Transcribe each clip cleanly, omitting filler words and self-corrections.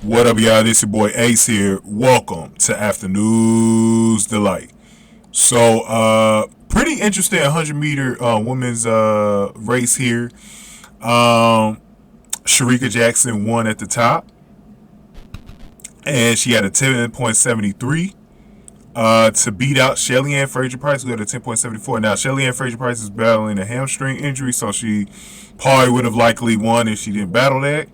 What up, y'all? This your boy Ace here. Welcome to Afternoons Delight. So, pretty interesting 100-meter women's race here. Shericka Jackson won at the top, and she had a 10.73 to beat out Shelly-Ann Fraser-Pryce, who had a 10.74. Now, Shelly-Ann Fraser-Pryce is battling a hamstring injury, so she probably would have likely won if she didn't battle that.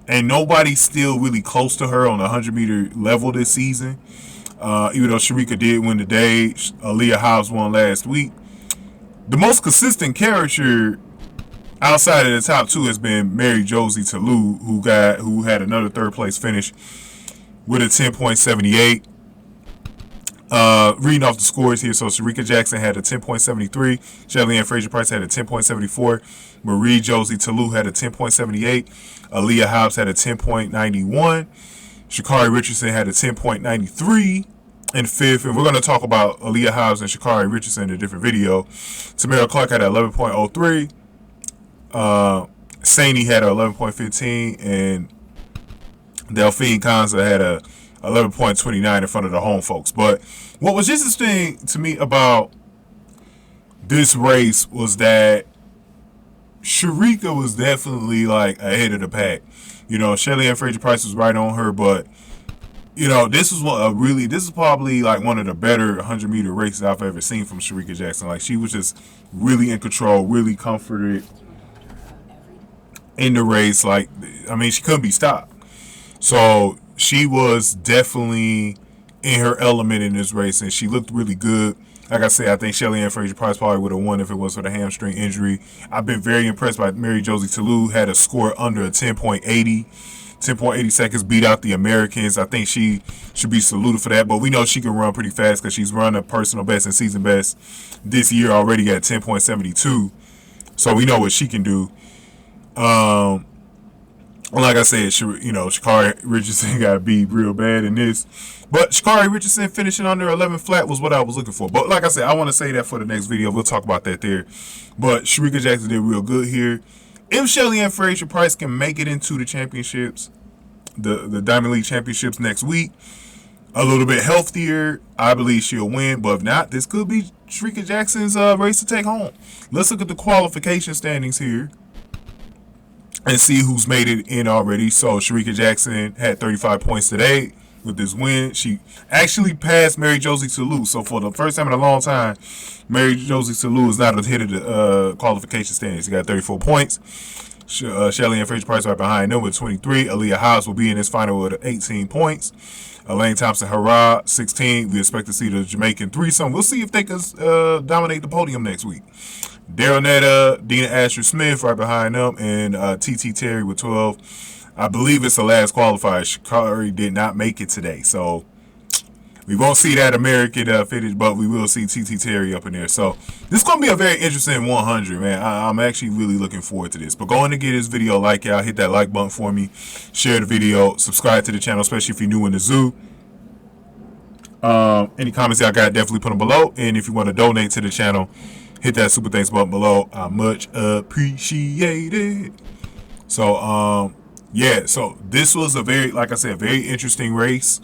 And nobody's still really close to her on the 100-meter level this season. Even though Shericka did win today, Aleia Hobbs won last week. The most consistent character outside of the top two has been Marie-Josée Ta Lou, who had another third place finish with a 10.78. Reading off the scores here, so Shericka Jackson had a 10.73, Shelly-Ann Fraser-Pryce had a 10.74, Marie-Josée Ta Lou had a 10.78, Aleia Hobbs had a 10.91, Sha'Carri Richardson had a 10.93 in fifth, and we're going to talk about Aleia Hobbs and Sha'Carri Richardson in a different video. Tamara Clark had an 11.03, Saini had an 11.15, and Delphine Kanza had a 11.29 in front of the home folks. But what was interesting to me about this race was that Shericka was definitely like ahead of the pack. You know, Shelly-Ann Fraser-Pryce was right on her, but you know, this is probably like one of the better 100-meter races I've ever seen from Shericka Jackson. Like, she was just really in control, really comforted in the race. Like, I mean, she couldn't be stopped. So she was definitely in her element in this race, and she looked really good. Like I said, I think Shelly-Ann Fraser-Pryce probably would have won if it was for the hamstring injury. I've been very impressed by Marie-Josée Ta Lou. Had a score under a 10.80 seconds, beat out the Americans. I think she should be saluted for that, but we know she can run pretty fast because she's run a personal best and season best this year already at 10.72. So we know what she can do. Like I said, you know, Sha'Carri Richardson got beat real bad in this. But Sha'Carri Richardson finishing under 11 flat was what I was looking for. But like I said, I want to say that for the next video. We'll talk about that there. But Shericka Jackson did real good here. If Shelly-Ann Fraser-Pryce can make it into the championships, the Diamond League championships next week, a little bit healthier, I believe she'll win. But if not, this could be Shericka Jackson's race to take home. Let's look at the qualification standings here and see who's made it in already. So Shericka Jackson had 35 points today with this win. She actually passed Marie-Josée Ta Lou. So for the first time in a long time, Marie-Josée Ta Lou is not ahead of the qualification standings. She got 34 points. Shelly-Ann Fraser-Pryce right behind them with 23. Aleia Hobbs will be in this final with 18 points. Elaine Thompson-Herah, 16. We expect to see the Jamaican threesome. We'll see if they can dominate the podium next week. Daryl Netta, Dina Asher-Smith right behind them, and TT Terry with 12. I believe it's the last qualifier. Sha'Carri did not make it today, so we won't see that American finish, but we will see TT Terry up in there. So this is going to be a very interesting 100, man. I'm actually really looking forward to this. But go on and get this video a like, y'all. Hit that like button for me. Share the video. Subscribe to the channel, especially if you're new in the zoo. Any comments y'all got, definitely put them below. And if you want to donate to the channel, hit that super thanks button below. I much appreciate it. So, yeah, so this was a very, like I said, very interesting race.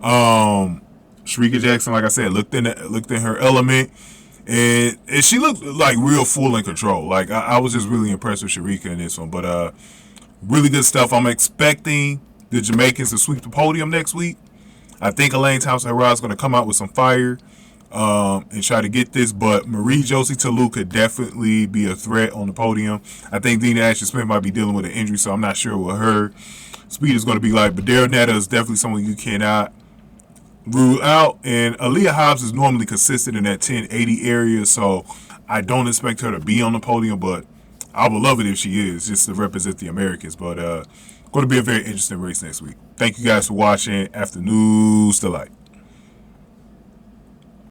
Shericka Jackson, like I said, looked in her element, and she looked like real full in control. Like I was just really impressed with Shericka in this one. But really good stuff. I'm expecting the Jamaicans to sweep the podium next week. I think Elaine Thompson-Herah is going to come out with some fire and try to get this, but Marie-Josée Ta Lou could definitely be a threat on the podium. I think Dina Asher-Smith might be dealing with an injury, so I'm not sure what her speed is going to be like. But Daryl Netta is definitely someone you cannot rule out, and Aleia Hobbs is normally consistent in that 1080 area, so I don't expect her to be on the podium, but I would love it if she is, just to represent the Americans. But going to be a very interesting race next week. Thank you guys for watching Afternoons Delight.